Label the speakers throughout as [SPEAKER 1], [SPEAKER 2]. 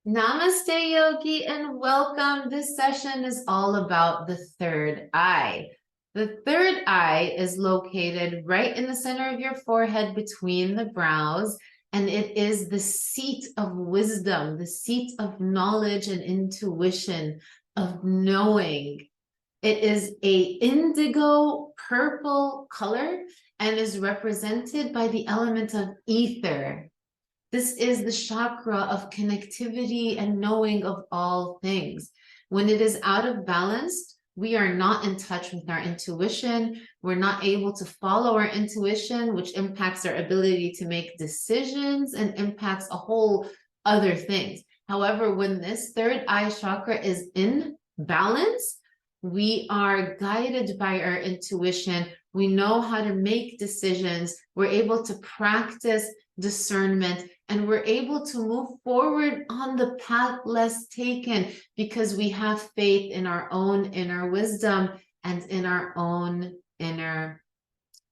[SPEAKER 1] Namaste, Yogi, and welcome. This session is all about the third eye. The third eye is located right in the center of your forehead between the brows, and it is the seat of wisdom, the seat of knowledge and intuition, of knowing. It is a indigo purple color and is represented by the element of ether. This is the chakra of connectivity and knowing of all things. When it is out of balance, we are not in touch with our intuition. We're not able to follow our intuition, which impacts our ability to make decisions and impacts a whole other things. However, when this third eye chakra is in balance, we are guided by our intuition. We know how to make decisions. We're able to practice discernment, and we're able to move forward on the path less taken because we have faith in our own inner wisdom and in our own inner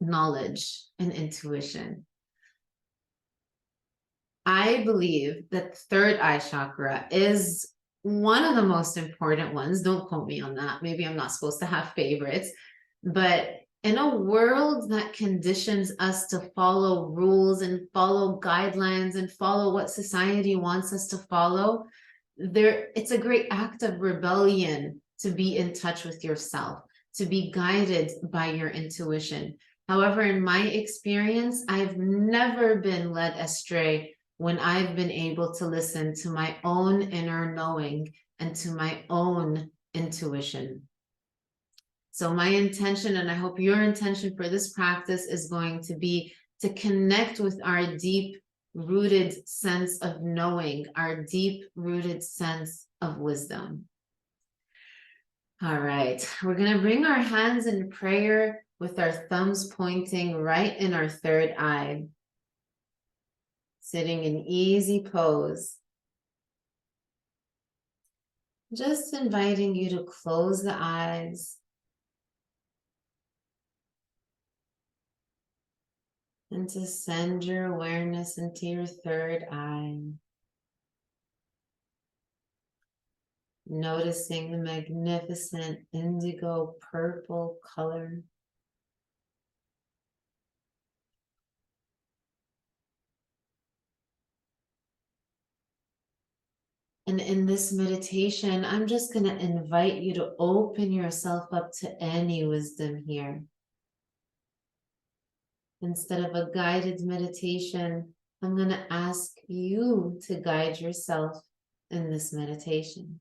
[SPEAKER 1] knowledge and intuition. I believe that the third eye chakra is one of the most important ones. Don't quote me on that. Maybe I'm not supposed to have favorites, but in a world that conditions us to follow rules and follow guidelines and follow what society wants us to follow, it's a great act of rebellion to be in touch with yourself, to be guided by your intuition. However, in my experience, I've never been led astray when I've been able to listen to my own inner knowing and to my own intuition. So my intention, and I hope your intention for this practice, is going to be to connect with our deep-rooted sense of knowing, our deep-rooted sense of wisdom. All right, we're going to bring our hands in prayer with our thumbs pointing right in our third eye. Sitting in easy pose. Just inviting you to close the eyes. And to send your awareness into your third eye. Noticing the magnificent indigo purple color. And in this meditation, I'm just going to invite you to open yourself up to any wisdom here. Instead of a guided meditation, I'm going to ask you to guide yourself in this meditation.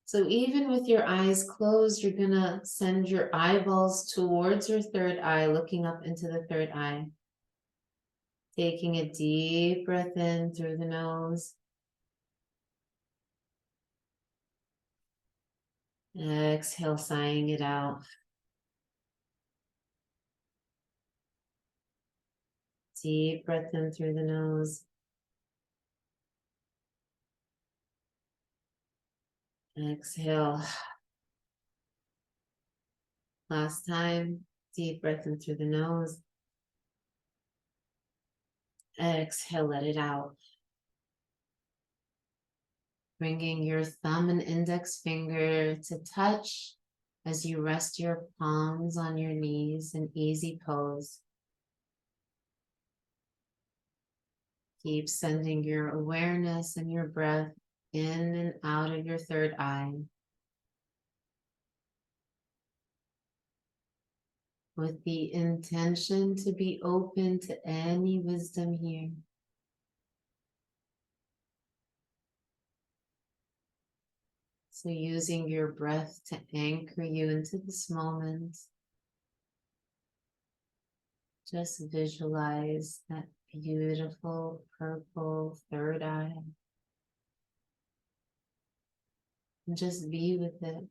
[SPEAKER 1] So even with your eyes closed, you're going to send your eyeballs towards your third eye, looking up into the third eye. Taking a deep breath in through the nose. Exhale, sighing it out. Deep breath in through the nose. Exhale. Last time, deep breath in through the nose. Exhale, let it out. Bringing your thumb and index finger to touch as you rest your palms on your knees in easy pose. Keep sending your awareness and your breath in and out of your third eye. With the intention to be open to any wisdom here. So using your breath to anchor you into this moment. Just visualize that beautiful purple third eye. And just be with it.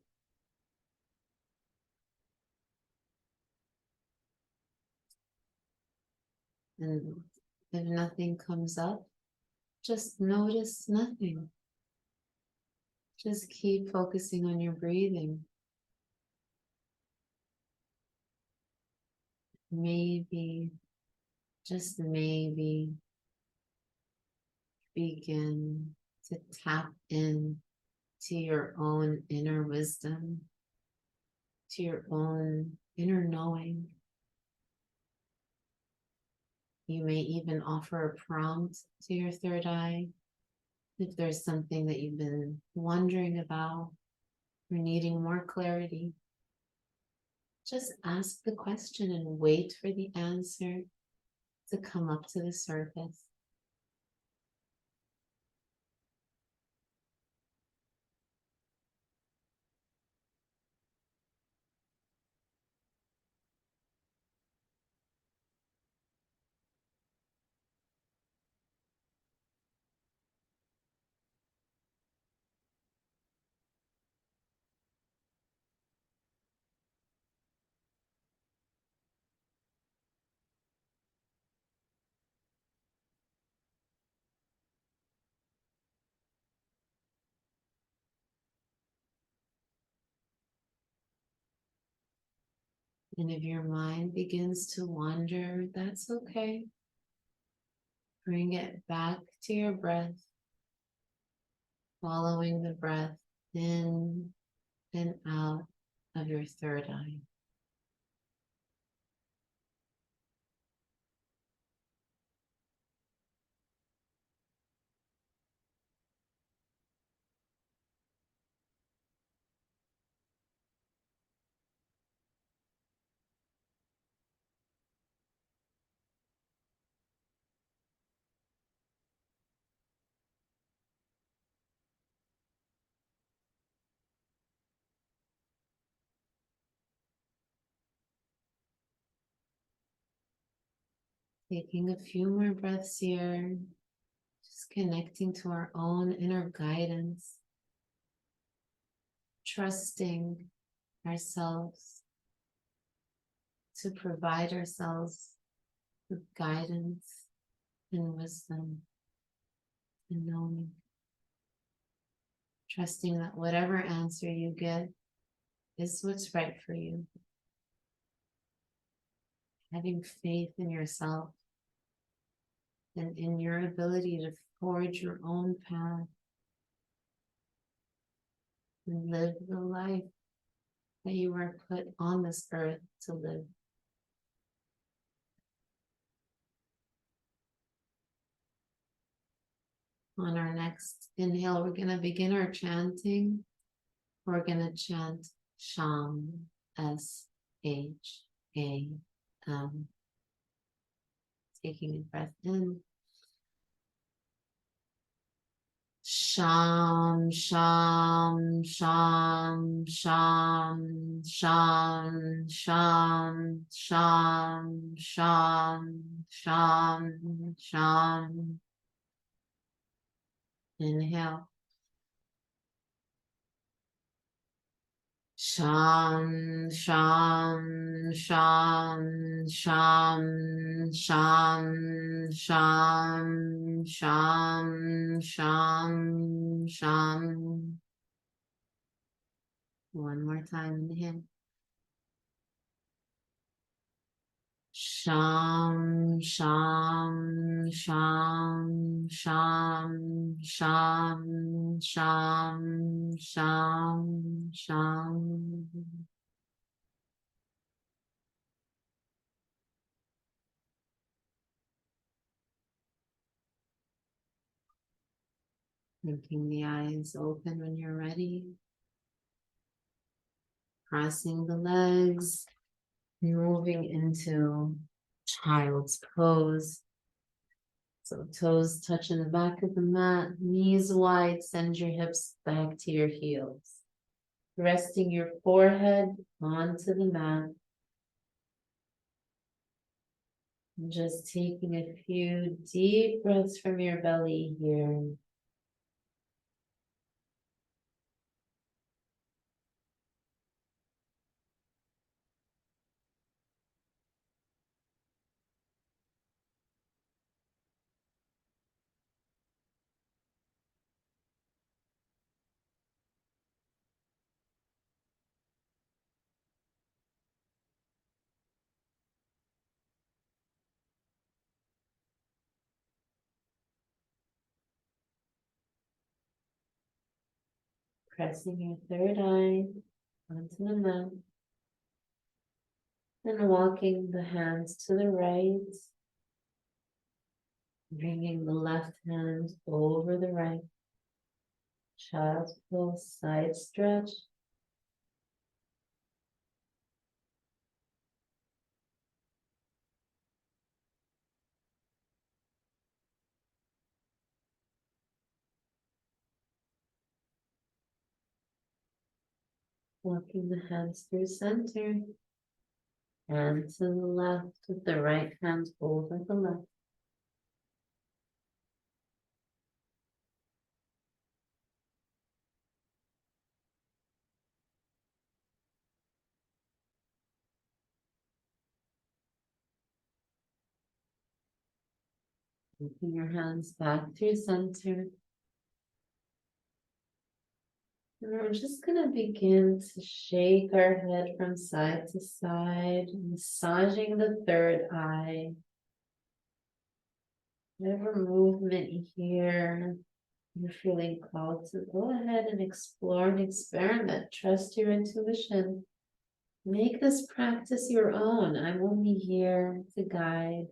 [SPEAKER 1] And if nothing comes up, just notice nothing. Just keep focusing on your breathing. Maybe, just maybe, begin to tap in to your own inner wisdom, to your own inner knowing. You may even offer a prompt to your third eye if there's something that you've been wondering about or needing more clarity. Just ask the question and wait for the answer to come up to the surface. And if your mind begins to wander, that's okay. Bring it back to your breath, following the breath in and out of your third eye. Taking a few more breaths here, just connecting to our own inner guidance, trusting ourselves to provide ourselves with guidance and wisdom and knowing. Trusting that whatever answer you get is what's right for you. Having faith in yourself and in your ability to forge your own path and live the life that you are put on this earth to live. On our next inhale, we're going to begin our chanting. We're going to chant Sham, S-H-A-M. Taking a breath in. Sham, sham, sham, sham, sham, sham, sham, sham, sham, sham. Inhale. Sham, sham, sham, sham, sham, sham, sham, sham, sham. One more time, inhale. Sham, sham, sham, sham, sham, sham, sham, sham. Making the eyes open when you're ready. Crossing the legs, moving into child's pose. So toes touching the back of the mat, knees wide, send your hips back to your heels. Resting your forehead onto the mat. And just taking a few deep breaths from your belly here. Pressing your third eye onto the mat. And walking the hands to the right. Bringing the left hand over the right. Child's pose, side stretch. Walking the hands through center. And to the left with the right hand over the left. Taking your hands back through center. And we're just going to begin to shake our head from side to side, massaging the third eye. Whatever movement here you're feeling called to, go ahead and explore and experiment. Trust your intuition. Make this practice your own. I'm only here to guide.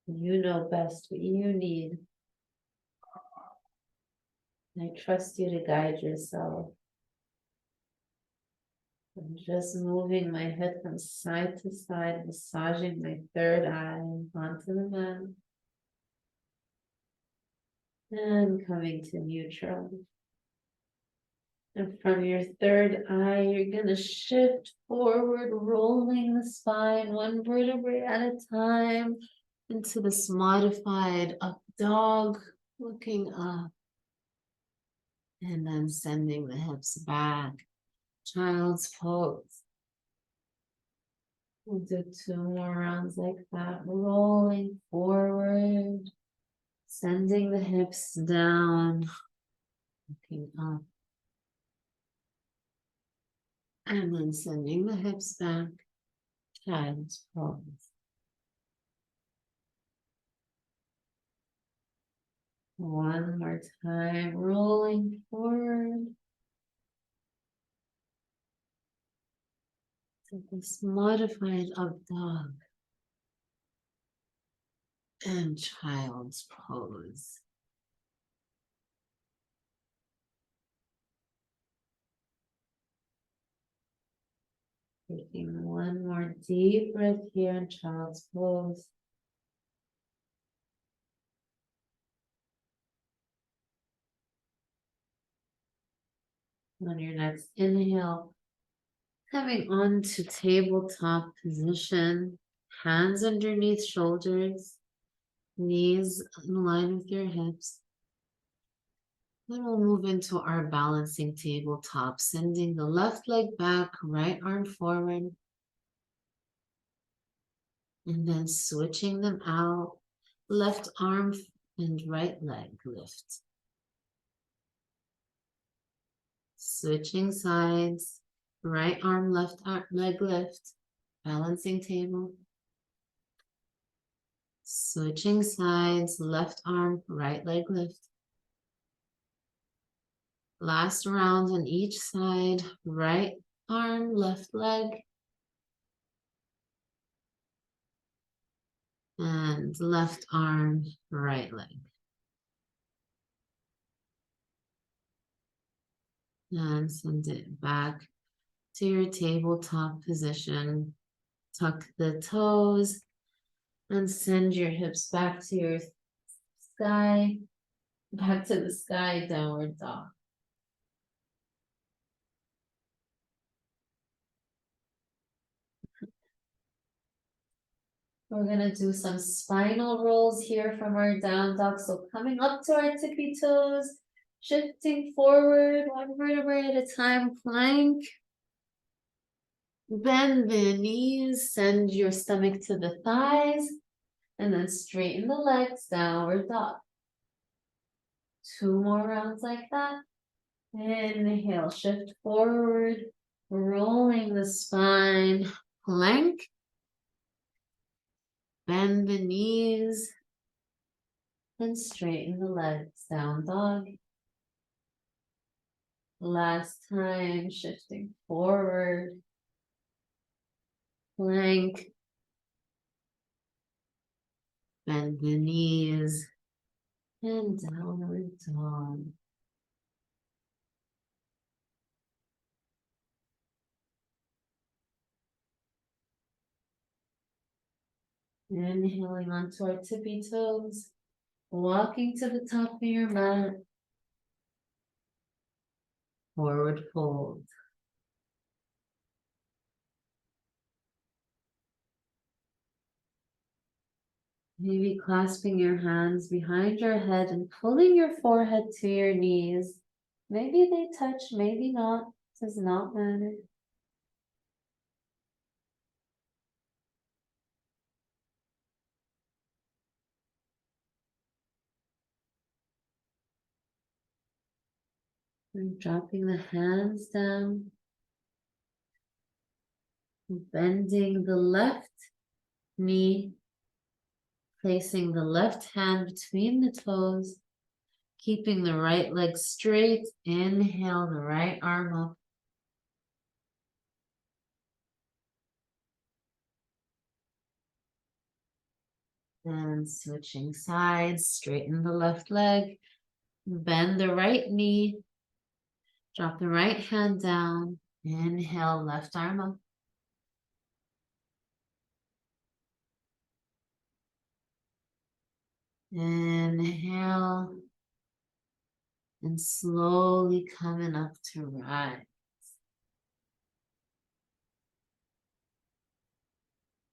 [SPEAKER 1] You know best what you need. I trust you to guide yourself. I'm just moving my head from side to side, massaging my third eye onto the mat. And coming to neutral. And from your third eye, you're going to shift forward, rolling the spine one vertebrae at a time into this modified up dog, looking up. And then sending the hips back. Child's pose. We'll do 2 more rounds like that. Rolling forward. Sending the hips down. Looking up. And then sending the hips back. Child's pose. One more time. Rolling forward. To this modified up dog. And child's pose. Taking one more deep breath here in child's pose. On your next inhale, coming on to tabletop position, hands underneath shoulders, knees in line with your hips. Then we'll move into our balancing tabletop, sending the left leg back, right arm forward, and then switching them out, left arm and right leg lift. Switching sides, right arm, left arm, leg lift, balancing table. Switching sides, left arm, right leg lift. Last round on each side, right arm, left leg. And left arm, right leg. And send it back to your tabletop position. Tuck the toes and send your hips back to your sky, back to the sky, downward dog. We're gonna do some spinal rolls here from our down dog. So coming up to our tippy toes, shifting forward, one vertebrae at a time, plank. Bend the knees, send your stomach to the thighs, and then straighten the legs, downward dog. 2 more rounds like that. Inhale, shift forward, rolling the spine, plank. Bend the knees, and straighten the legs, down dog. Last time, shifting forward. Plank. Bend the knees. And downward dog. Inhaling onto our tippy toes. Walking to the top of your mat. Forward fold. Maybe clasping your hands behind your head and pulling your forehead to your knees. Maybe they touch, maybe not. Does not matter. And dropping the hands down. Bending the left knee. Placing the left hand between the toes. Keeping the right leg straight. Inhale the right arm up. And switching sides, straighten the left leg. Bend the right knee. Drop the right hand down. Inhale, left arm up. Inhale. And slowly coming up to rise.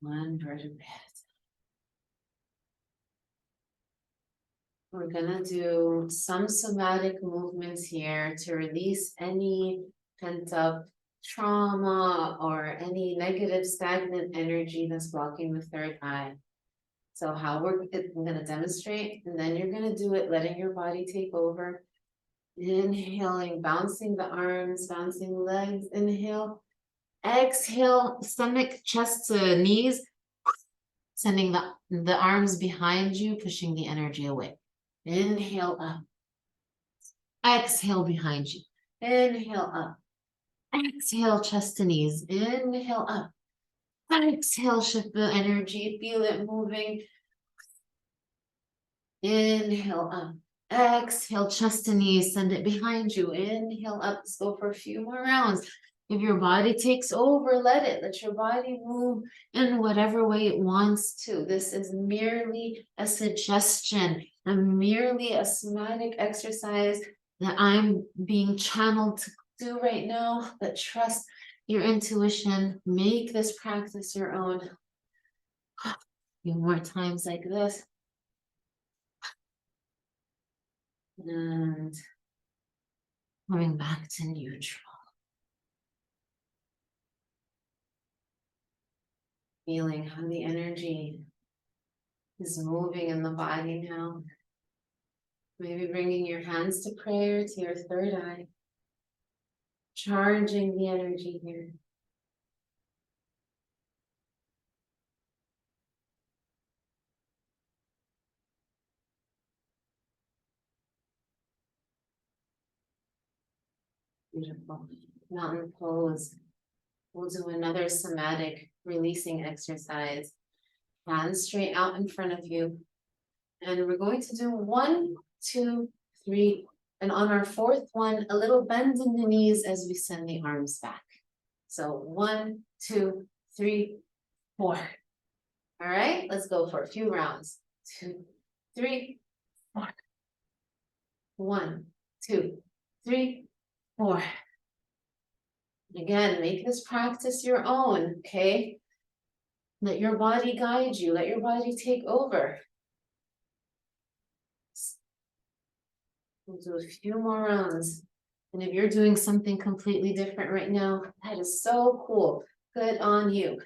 [SPEAKER 1] One vertebrae. We're gonna do some somatic movements here to release any pent up trauma or any negative stagnant energy that's blocking the third eye. So how I'm gonna demonstrate, and then you're gonna do it, letting your body take over. Inhaling, bouncing the arms, bouncing the legs. Inhale, exhale, stomach, chest to knees. Sending the arms behind you, pushing the energy away. Inhale up. Exhale behind you. Inhale up. Exhale, chest to knees. Inhale up. Exhale, shift the energy. Feel it moving. Inhale up. Exhale, chest to knees. Send it behind you. Inhale up. Let's go for a few more rounds. If your body takes over, let it. Let your body move in whatever way it wants to. This is merely a suggestion, and merely a somatic exercise that I'm being channeled to do right now. But trust your intuition. Make this practice your own. A few more times like this. And coming back to neutral. Feeling how the energy is moving in the body now. Maybe bringing your hands to prayer, to your third eye. Charging the energy here. Beautiful. Mountain pose. We'll do another somatic releasing exercise. Hands straight out in front of you. And we're going to do 1, 2, 3. And on our fourth one, a little bend in the knees as we send the arms back. So 1, 2, 3, 4. All right, let's go for a few rounds. 2, 3, 4. 1, 2, 3, 4. Again, make this practice your own, okay? Let your body guide you. Let your body take over. We'll do a few more rounds. And if you're doing something completely different right now, that is so cool. Good on you.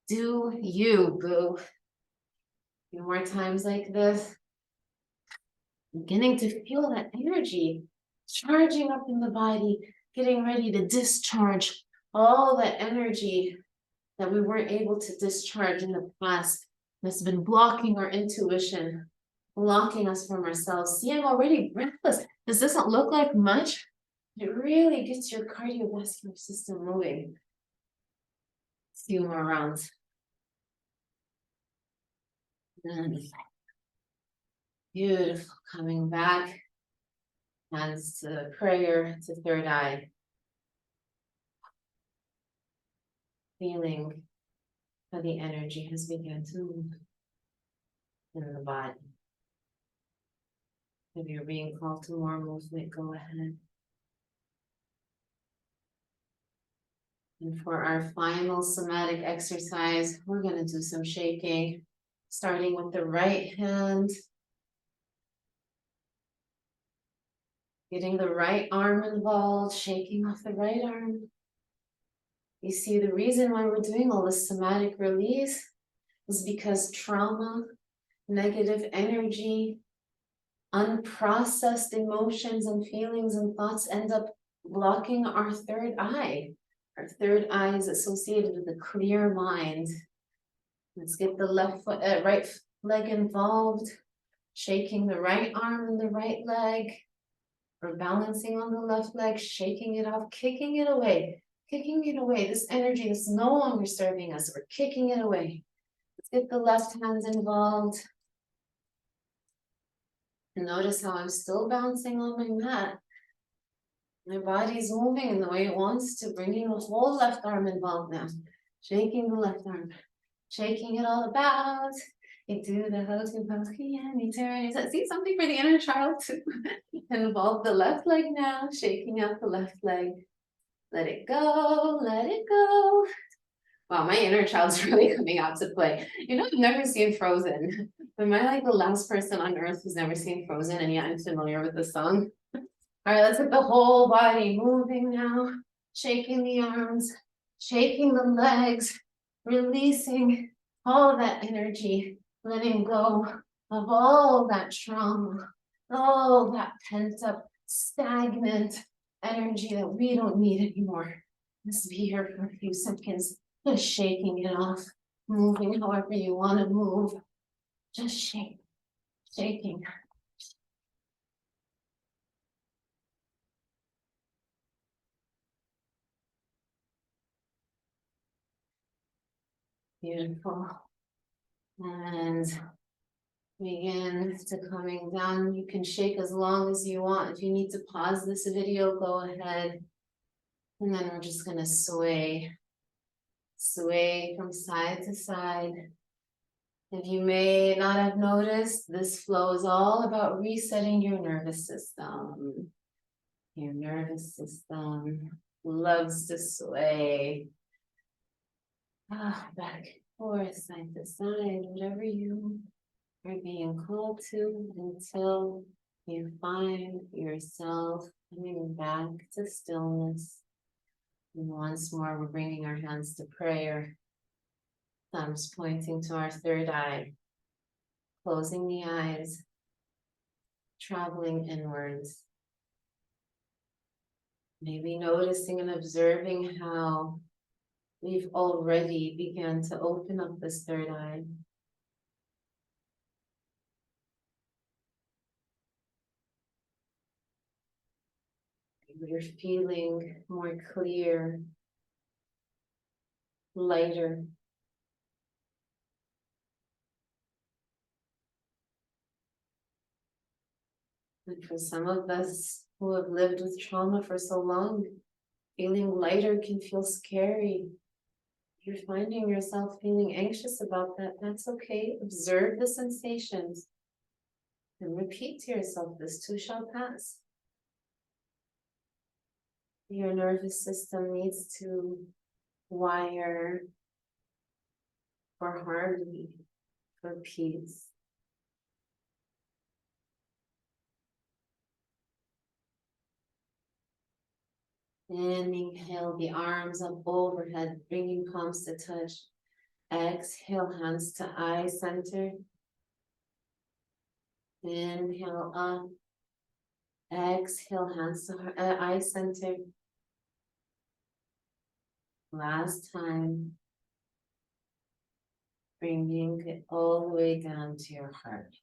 [SPEAKER 1] Do you, boo. A few more times like this. Beginning to feel that energy charging up in the body, getting ready to discharge all that energy that we weren't able to discharge in the past that's been blocking our intuition, blocking us from ourselves. See, I'm already breathless. This doesn't look like much, It really gets your cardiovascular system moving. A few more rounds. And beautiful. Coming back. Hands to prayer, to third eye. Feeling how the energy has begun to move in the body. If you're being called to more movement, go ahead. And for our final somatic exercise, we're going to do some shaking, starting with the right hand. Getting the right arm involved, shaking off the right arm. You see, the reason why we're doing all this somatic release is because trauma, negative energy, unprocessed emotions and feelings and thoughts end up blocking our third eye. Our third eye is associated with a clear mind. Let's get the right leg involved, shaking the right arm and the right leg. We're balancing on the left leg, shaking it off, kicking it away. This energy is no longer serving us. We're kicking it away. Let's get the left hands involved. And notice how I'm still bouncing on my mat. My body's moving in the way it wants to, bringing the whole left arm involved now. Shaking the left arm, shaking it all about. You do the hokey pokey and you turn. See something for the inner child too. Involve the left leg now, shaking out the left leg. Let it go, let it go. Wow, my inner child's really coming out to play. You know, I've never seen Frozen. Am I like the last person on earth who's never seen Frozen and yet I'm familiar with the song? All right, let's get the whole body moving now. Shaking the arms, shaking the legs, releasing all of that energy, letting go of all that trauma, all that pent up, stagnant energy that we don't need anymore. Just be here for a few seconds, just shaking it off, moving however you want to move. Just shake, shaking. Beautiful. And begin to coming down. You can shake as long as you want. If you need to pause this video, go ahead. And then we're just going to sway from side to side. If you may not have noticed, this flow is all about resetting your nervous system. Your nervous system loves to sway. Back and forth, side to side, whatever you are being called to until you find yourself coming back to stillness. And once more, we're bringing our hands to prayer. Thumbs pointing to our third eye. Closing the eyes. Traveling inwards. Maybe noticing and observing how we've already begun to open up this third eye. You're feeling more clear, lighter. And for some of us who have lived with trauma for so long, feeling lighter can feel scary. If you're finding yourself feeling anxious about that, that's okay. Observe the sensations and repeat to yourself, this too shall pass. Your nervous system needs to wire for harmony, for peace. Inhale the arms up overhead, bringing palms to touch. Exhale, hands to eye center. Inhale up. Exhale, hands to eye center. Last time. Bringing it all the way down to your heart.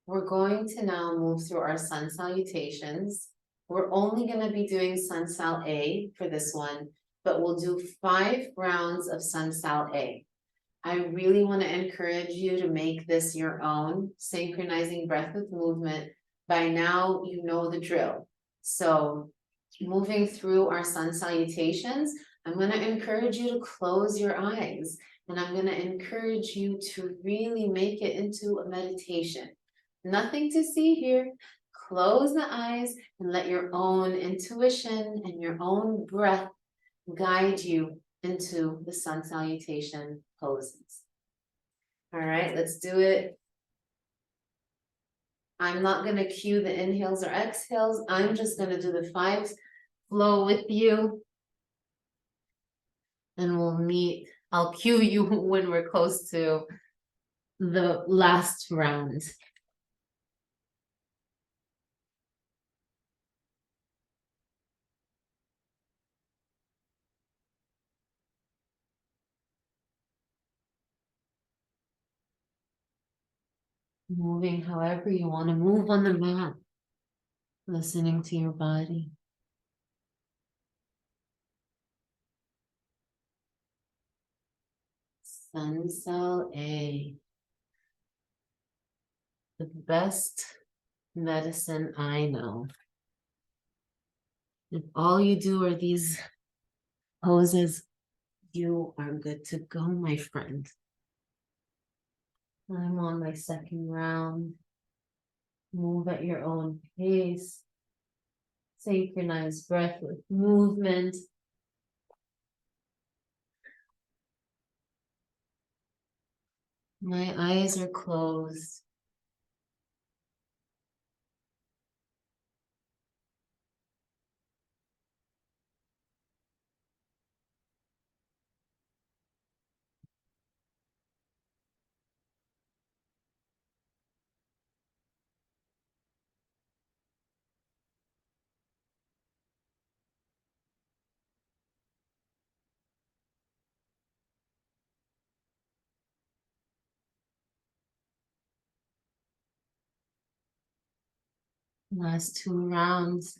[SPEAKER 1] We're going to now move through our sun salutations. We're only going to be doing sun sal A for this one, but we'll do 5 rounds of sun sal A. I really want to encourage you to make this your own, synchronizing breath with movement. By now, you know the drill. So moving through our sun salutations, I'm going to encourage you to close your eyes, and I'm going to encourage you to really make it into a meditation. Nothing to see here. Close the eyes and let your own intuition and your own breath guide you into the sun salutation poses. All right, let's do it. I'm not going to cue the inhales or exhales. I'm just going to do the 5 flow with you. And we'll meet. I'll cue you when we're close to the last round. Moving however you want to move on the mat. Listening to your body. Sun Cell A. The best medicine I know. If all you do are these poses, you are good to go, my friend. I'm on my 2nd round. Move at your own pace. Synchronize breath with movement. My eyes are closed. Last 2 rounds.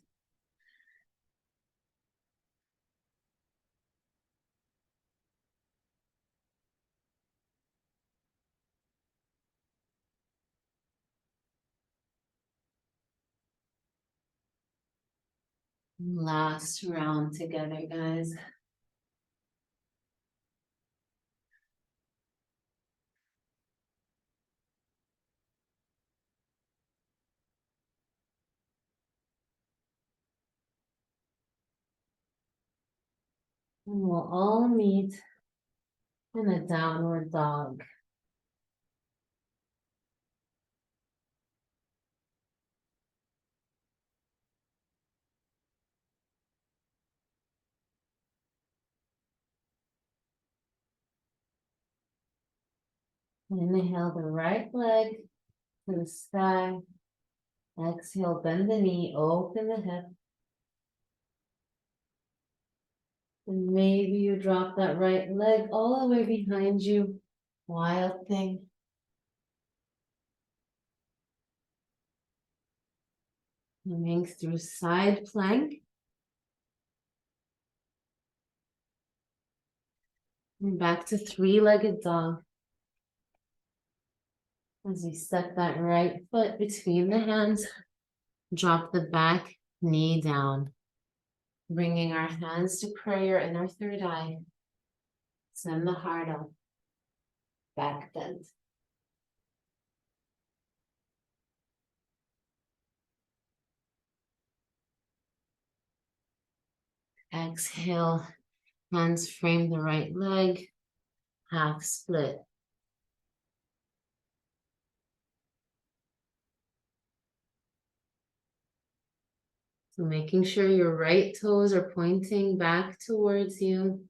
[SPEAKER 1] Last round together, guys. And we'll all meet in a downward dog. Inhale the right leg to the sky. Exhale, bend the knee, open the hip. And maybe you drop that right leg all the way behind you. Wild thing. Coming through side plank. And back to 3-legged dog. As we step that right foot between the hands, drop the back knee down. Bringing our hands to prayer in our 3rd eye. Send the heart up. Back bend. Exhale, hands frame the right leg, half split. So making sure your right toes are pointing back towards you.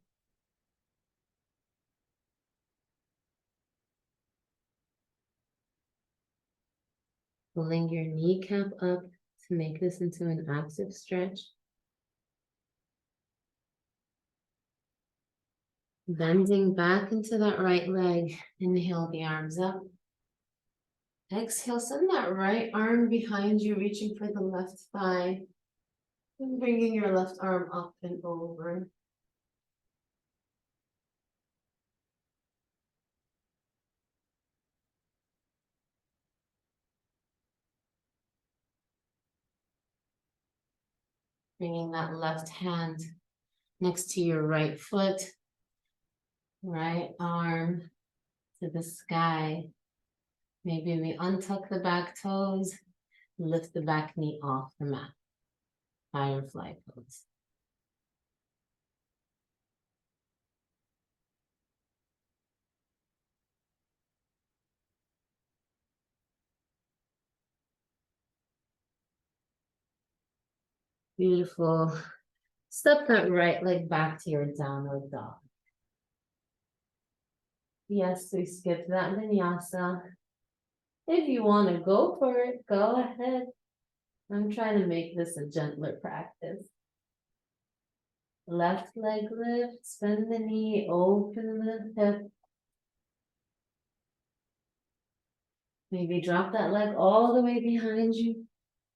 [SPEAKER 1] Pulling your kneecap up to make this into an active stretch. Bending back into that right leg. Inhale the arms up. Exhale, send that right arm behind you, reaching for the left thigh. And bringing your left arm up and over. Bringing that left hand next to your right foot. Right arm to the sky. Maybe we untuck the back toes, lift the back knee off the mat. Firefly pose. Beautiful. Step that right leg back to your downward dog. Yes, we skipped that vinyasa. If you want to go for it, go ahead. I'm trying to make this a gentler practice. Left leg lift, bend the knee, open the hip. Maybe drop that leg all the way behind you.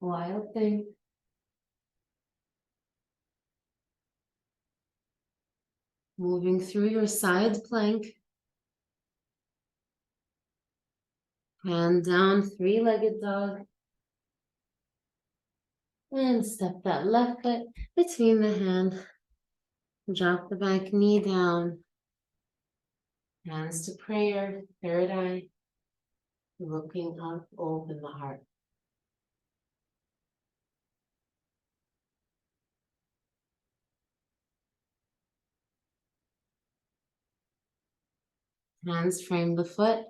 [SPEAKER 1] Wild thing. Moving through your side plank. Hand down, three-legged dog. And step that left foot between the hand. Drop the back knee down. Hands to prayer, third eye. Looking up, open the heart. Hands frame the foot.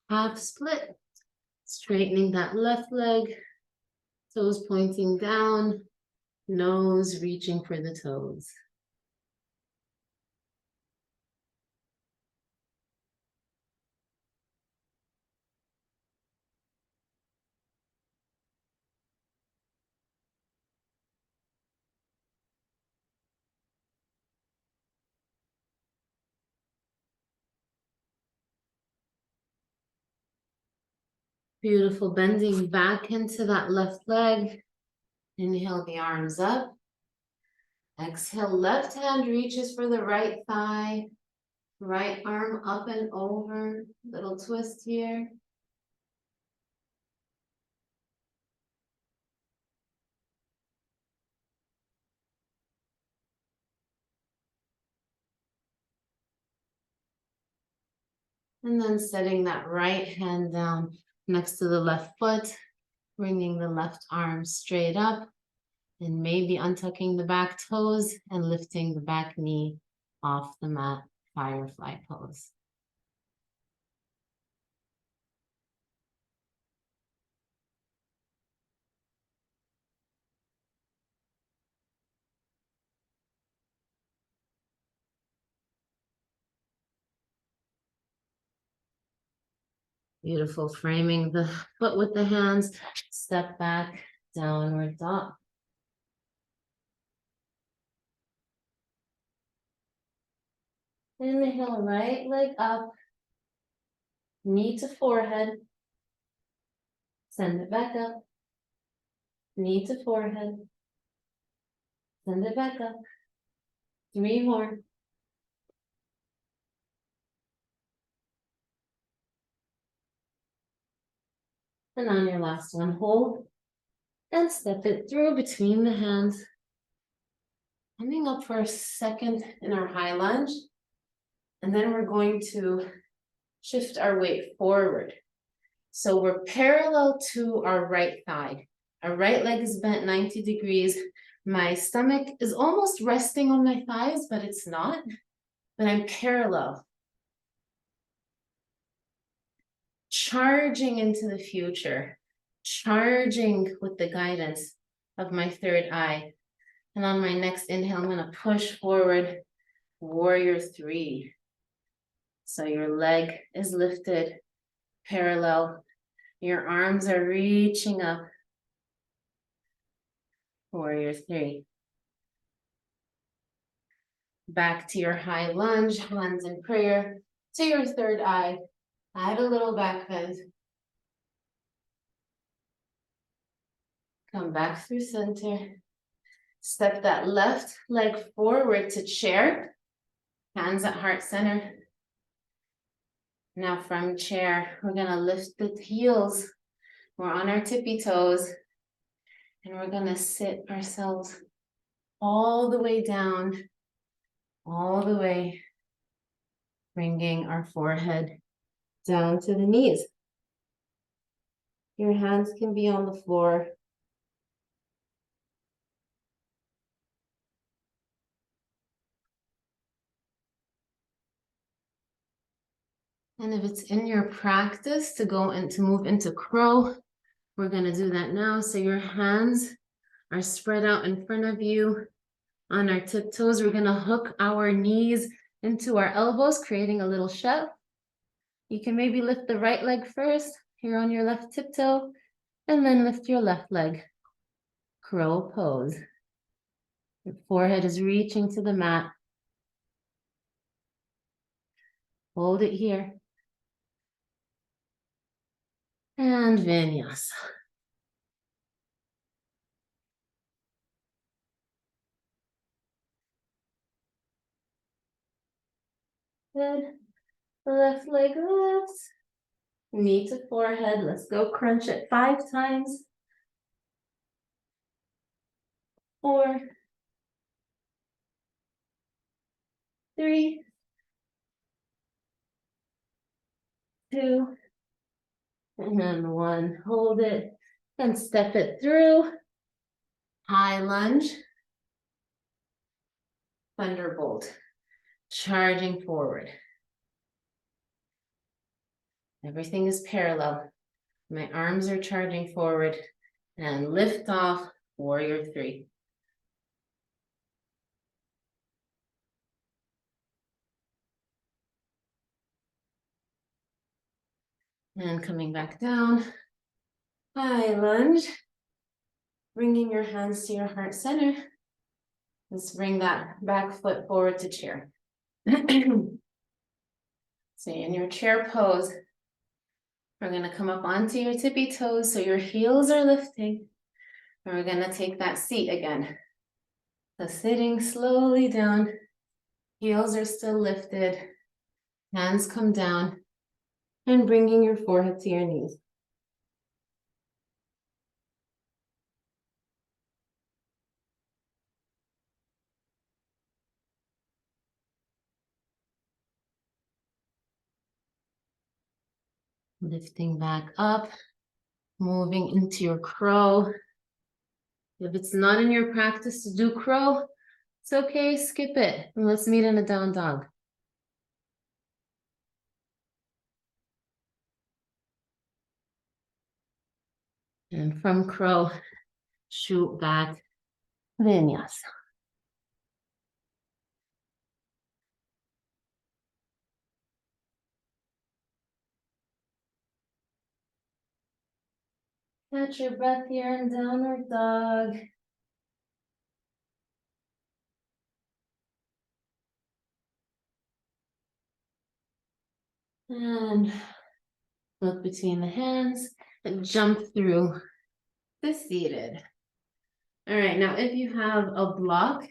[SPEAKER 1] Half split. Straightening that left leg. Toes pointing down. Nose reaching for the toes. Beautiful, bending back into that left leg. Inhale the arms up. Exhale, left hand reaches for the right thigh. Right arm up and over. Little twist here. And then setting that right hand down next to the left foot, bringing the left arm straight up, and maybe untucking the back toes and lifting the back knee off the mat, firefly pose. Beautiful, framing the foot with the hands, step back, downward dog. Inhale, right leg up, knee to forehead, send it back up, knee to forehead, send it back up. 3 more. And on your last one, hold and step it through between the hands. Coming up for a second in our high lunge. And then we're going to shift our weight forward. So we're parallel to our right thigh. Our right leg is bent 90 degrees. My stomach is almost resting on my thighs, but it's not. But I'm parallel. Charging into the future. Charging with the guidance of my third eye. And on my next inhale, I'm going to push forward, warrior 3. So your leg is lifted, parallel. Your arms are reaching up, warrior 3. Back to your high lunge, hands in prayer, to your third eye. Add a little back bend. Come back through center. Step that left leg forward to chair. Hands at heart center. Now from chair, we're gonna lift the heels. We're on our tippy toes. And we're gonna sit ourselves all the way down, all the way, bringing our forehead down to the knees. Your hands can be on the floor. And if it's in your practice to go and to move into crow, we're gonna do that now. So your hands are spread out in front of you. On our tiptoes, we're gonna hook our knees into our elbows, creating a little chef. You can maybe lift the right leg first, here on your left tiptoe, and then lift your left leg. Crow pose. Your forehead is reaching to the mat. Hold it here. And vinyasa. Good. Left leg lifts. Knee to forehead. Let's go crunch it 5 times. 4, 3, 2, and then 1. Hold it and step it through. High lunge. Thunderbolt. Charging forward. Everything is parallel. My arms are charging forward. And lift off, warrior 3. And coming back down. High lunge. Bringing your hands to your heart center. Let's bring that back foot forward to chair. So in your chair pose, we're going to come up onto your tippy toes so your heels are lifting. And we're going to take that seat again. So sitting slowly down, heels are still lifted, hands come down, and bringing your forehead to your knees. Lifting back up, moving into your crow. If it's not in your practice to do crow, it's okay, skip it. And let's meet in a down dog. And from crow, shoot back, vinyasa. Catch your breath here in downward dog. And look between the hands and jump through the seated. All right, now if you have a block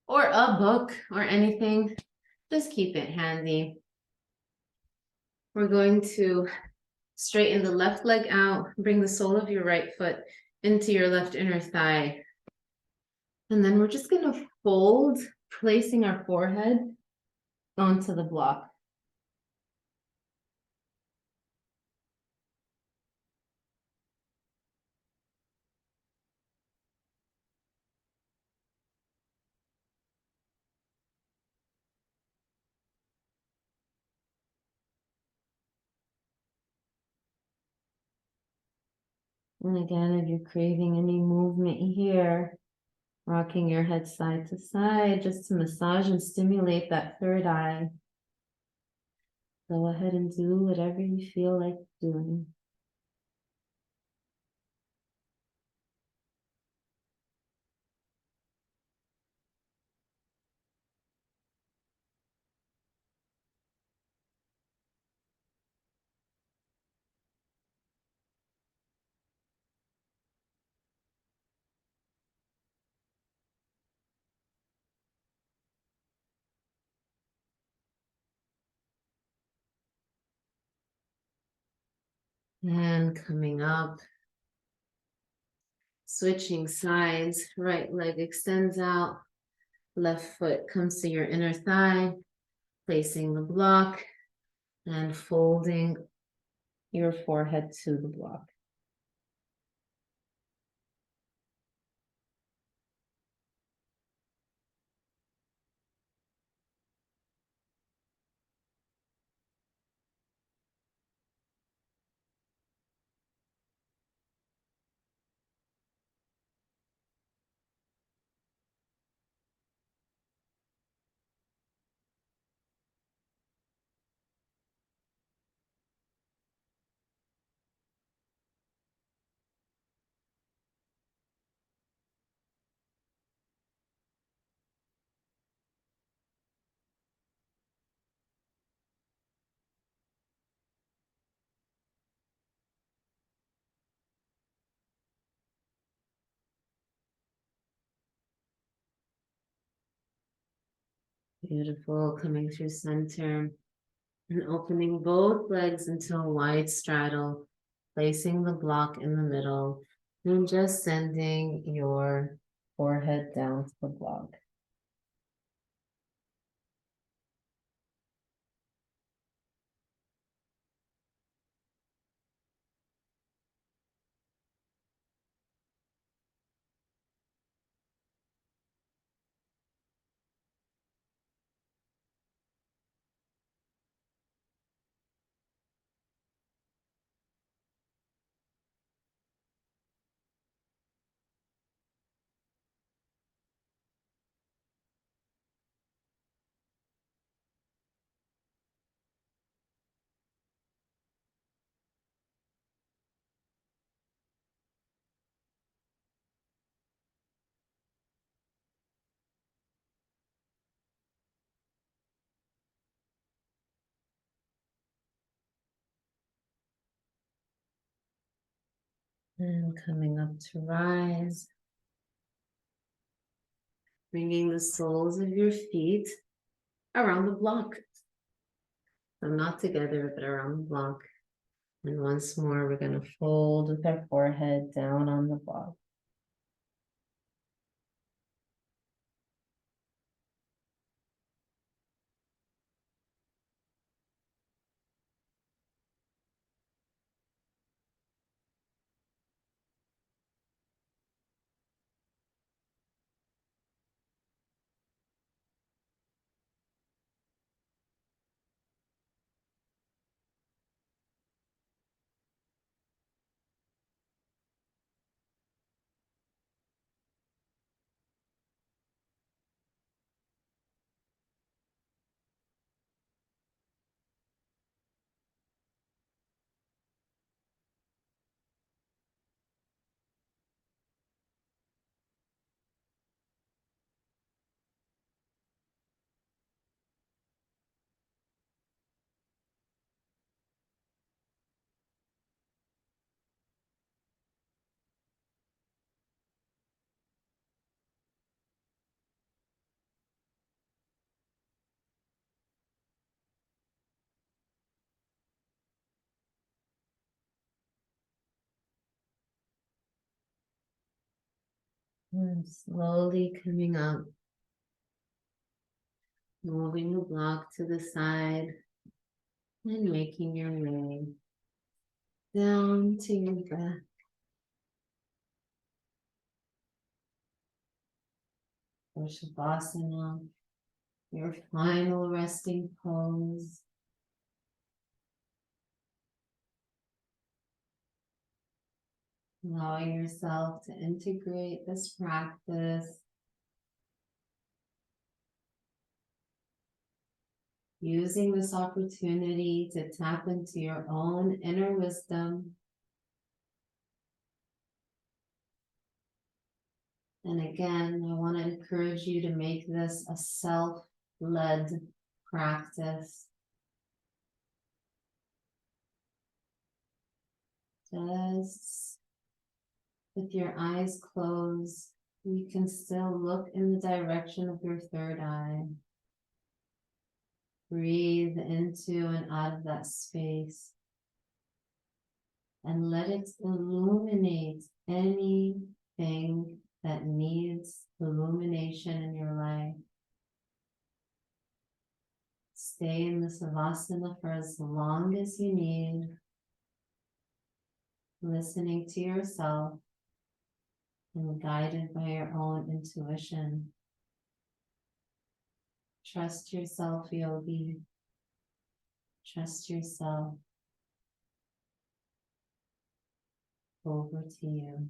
[SPEAKER 1] or a book or anything, just keep it handy. We're going to straighten the left leg out, bring the sole of your right foot into your left inner thigh. And then we're just going to fold, placing our forehead onto the block. And again, if you're craving any movement here, rocking your head side to side just to massage and stimulate that third eye. Go ahead and do whatever you feel like doing. And coming up, switching sides, right leg extends out, left foot comes to your inner thigh, placing the block and folding your forehead to the block. Beautiful, coming through center and opening both legs into a wide straddle, placing the block in the middle, and just sending your forehead down to the block. And coming up to rise, bringing the soles of your feet around the block. So not together, but around the block. And once more, we're going to fold with our forehead down on the block. And slowly coming up, moving the block to the side and making your way down to your back. Or Shavasana, your final resting pose. Allowing yourself to integrate this practice. Using this opportunity to tap into your own inner wisdom. And again, I want to encourage you to make this a self-led practice. Just with your eyes closed, you can still look in the direction of your third eye. Breathe into and out of that space. and let it illuminate anything that needs illumination in your life. Stay in the Savasana for as long as you need, listening to yourself and guided by your own intuition. Trust yourself, yogi. Trust yourself. Over to you.